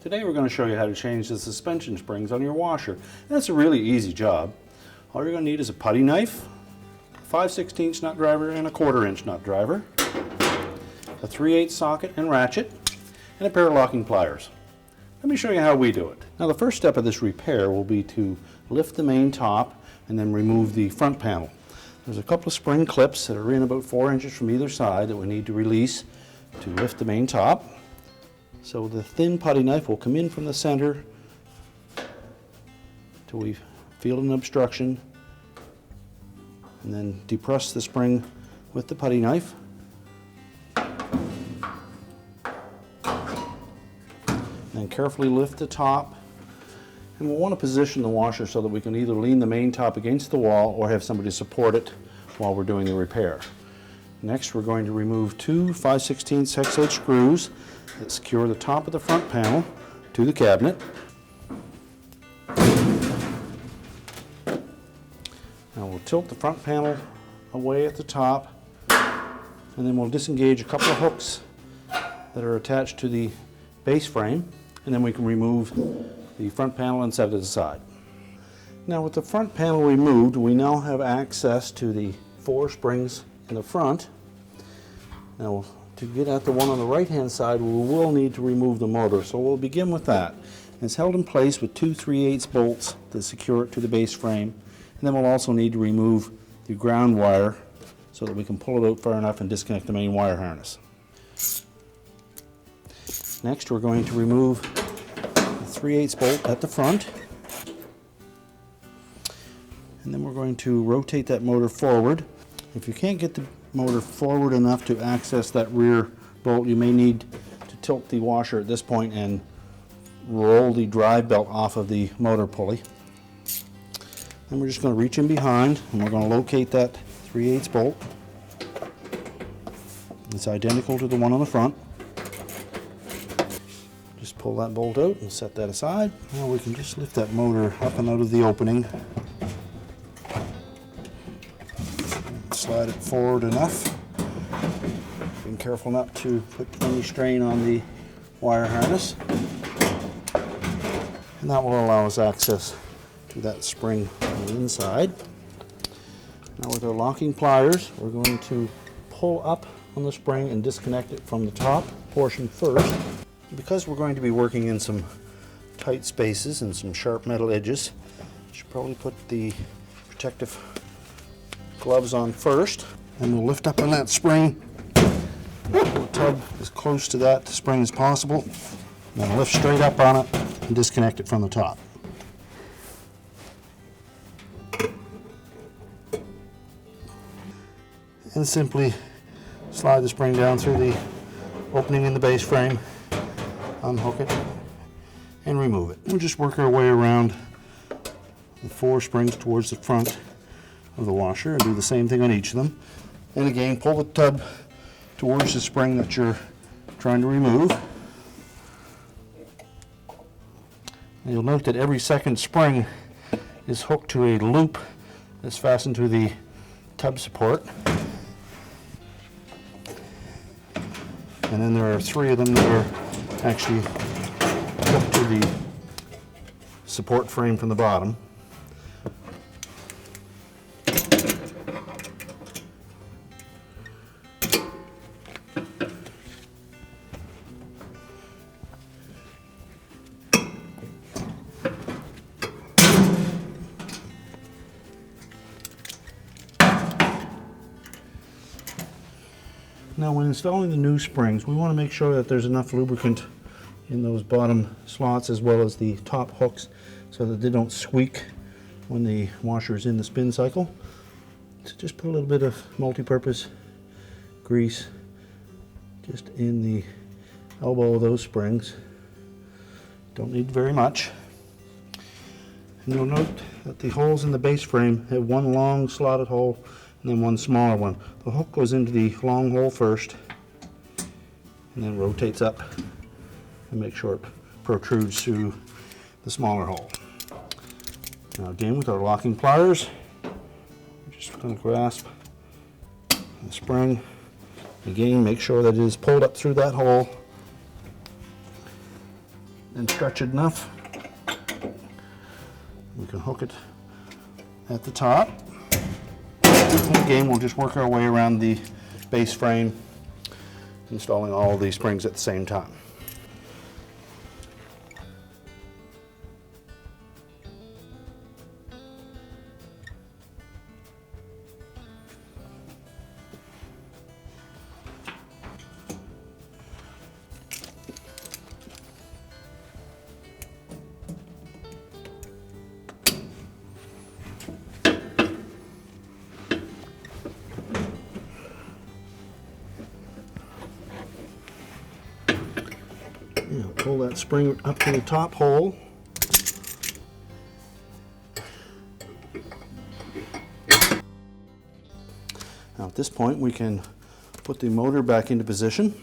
Today we're going to show you how to change the suspension springs on your washer. And it's a really easy job. All you're going to need is a putty knife, 5/16 nut driver and a 1/4 inch nut driver, a 3/8 socket and ratchet, and a pair of locking pliers. Let me show you how we do it. Now the first step of this repair will be to lift the main top and then remove the front panel. There's a couple of spring clips that are in about 4 inches from either side that we need to release to lift the main top. So the thin putty knife will come in from the center till we feel an obstruction, and then depress the spring with the putty knife. And carefully lift the top, and we'll want to position the washer so that we can either lean the main top against the wall or have somebody support it while we're doing the repair. Next, we're going to remove two 5/16 hex-edge screws that secure the top of the front panel to the cabinet. Now we'll tilt the front panel away at the top, and then we'll disengage a couple of hooks that are attached to the base frame, and then we can remove the front panel and set it aside. Now with the front panel removed, we now have access to the 4 springs in the front. Now to get at the one on the right hand side, we will need to remove the motor, so we'll begin with that. It's held in place with 2 3/8 bolts to secure it to the base frame, and then we'll also need to remove the ground wire so that we can pull it out far enough and disconnect the main wire harness. Next we're going to remove the 3/8 bolt at the front, and then we're going to rotate that motor forward. If you can't get the motor forward enough to access that rear bolt, you may need to tilt the washer at this point and roll the drive belt off of the motor pulley. Then we're just going to reach in behind and we're going to locate that 3/8 bolt. It's identical to the one on the front. Just pull that bolt out and set that aside. Now we can just lift that motor up and out of the opening. Slide it forward enough. Being careful not to put any strain on the wire harness. And that will allow us access to that spring on the inside. Now with our locking pliers, we're going to pull up on the spring and disconnect it from the top portion first. Because we're going to be working in some tight spaces and some sharp metal edges, I should probably put the protective gloves on first, and we'll lift up on that spring. The tub as close to that spring as possible, and then lift straight up on it and disconnect it from the top. And simply slide the spring down through the opening in the base frame, unhook it, and remove it. We'll just work our way around the 4 springs towards the front of the washer and do the same thing on each of them. And again, pull the tub towards the spring that you're trying to remove. And you'll note that every second spring is hooked to a loop that's fastened to the tub support. And then there are 3 of them that are actually hooked to the support frame from the bottom. Now when installing the new springs, we want to make sure that there's enough lubricant in those bottom slots as well as the top hooks so that they don't squeak when the washer is in the spin cycle. So just put a little bit of multi-purpose grease just in the elbow of those springs. Don't need very much. And you'll note that the holes in the base frame have one long slotted hole and then one smaller one. The hook goes into the long hole first and then rotates up and make sure it protrudes through the smaller hole. Now again, with our locking pliers, we're just going to grasp the spring. Again, make sure that it is pulled up through that hole. and stretch it enough. We can hook it at the top. And again, we'll just work our way around the base frame, installing all of these springs at the same time. Pull that spring up to the top hole. Now at this point we can put the motor back into position.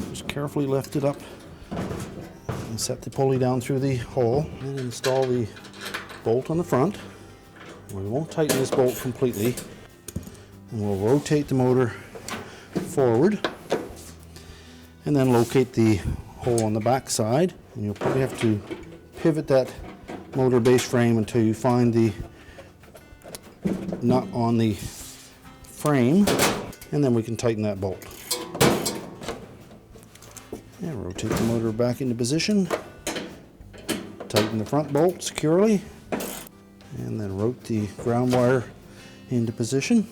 Just carefully lift it up and set the pulley down through the hole and install the bolt on the front. We won't tighten this bolt completely, and we'll rotate the motor forward and then locate the hole on the back side. And you'll probably have to pivot that motor base frame until you find the nut on the frame, and then we can tighten that bolt. And rotate the motor back into position, tighten the front bolt securely, and then rotate the ground wire into position.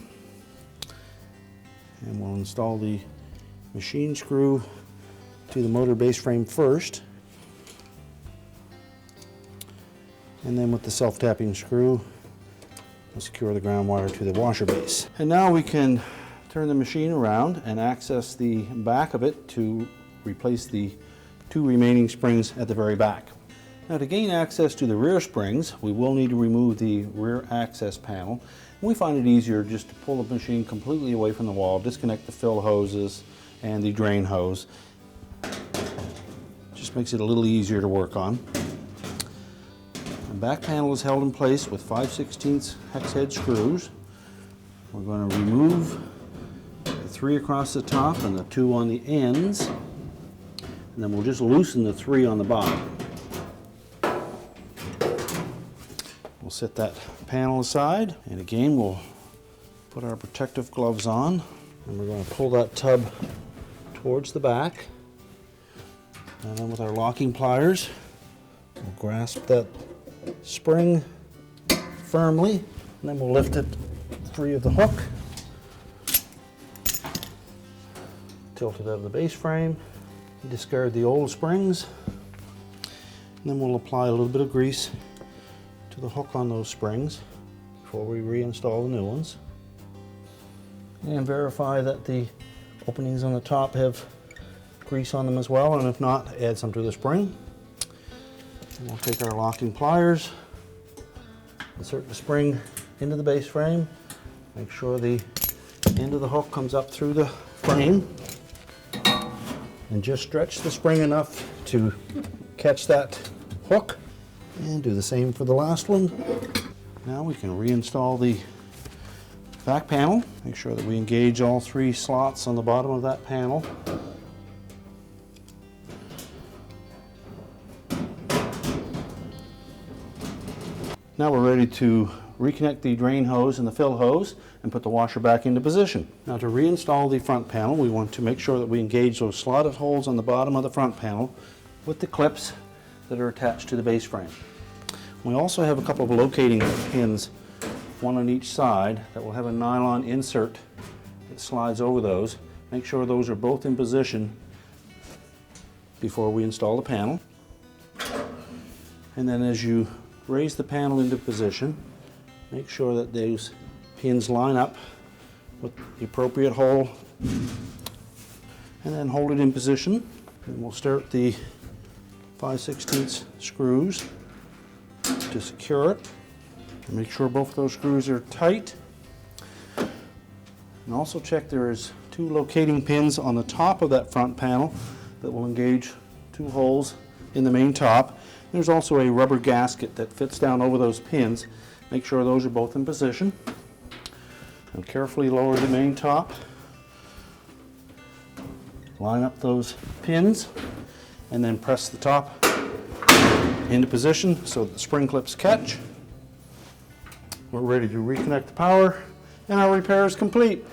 And we'll install the machine screw to the motor base frame first, and then with the self-tapping screw we'll secure the ground wire to the washer base. And now we can turn the machine around and access the back of it to replace the 2 remaining springs at the very back. Now to gain access to the rear springs, we will need to remove the rear access panel. And we find it easier just to pull the machine completely away from the wall, disconnect the fill hoses and the drain hose. Just makes it a little easier to work on. The back panel is held in place with 5/16 hex head screws. We're going to remove the 3 across the top and the 2 on the ends, and then we'll just loosen the 3 on the bottom. We'll set that panel aside, and again we'll put our protective gloves on, and we're going to pull that tub towards the back, and then with our locking pliers we'll grasp that spring firmly, and then we'll lift it free of the hook, tilt it out of the base frame, discard the old springs, and then we'll apply a little bit of grease to the hook on those springs before we reinstall the new ones, and verify that the openings on the top have grease on them as well, and if not, add some to the spring. And we'll take our locking pliers, insert the spring into the base frame, make sure the end of the hook comes up through the frame, and just stretch the spring enough to catch that hook, and do the same for the last one. Now we can reinstall the back panel. Make sure that we engage all 3 slots on the bottom of that panel. Now we're ready to reconnect the drain hose and the fill hose and put the washer back into position. Now to reinstall the front panel, we want to make sure that we engage those slotted holes on the bottom of the front panel with the clips that are attached to the base frame. We also have a couple of locating pins, one on each side, that will have a nylon insert that slides over those. Make sure those are both in position before we install the panel. And then as you raise the panel into position, make sure that those pins line up with the appropriate hole, and then hold it in position. And we'll start the 5/16 screws to secure it. And make sure both of those screws are tight. And also check there is 2 locating pins on the top of that front panel that will engage 2 holes in the main top. There's also a rubber gasket that fits down over those pins. Make sure those are both in position. And carefully lower the main top. Line up those pins and then press the top into position so that the spring clips catch. We're ready to reconnect the power, and our repair is complete.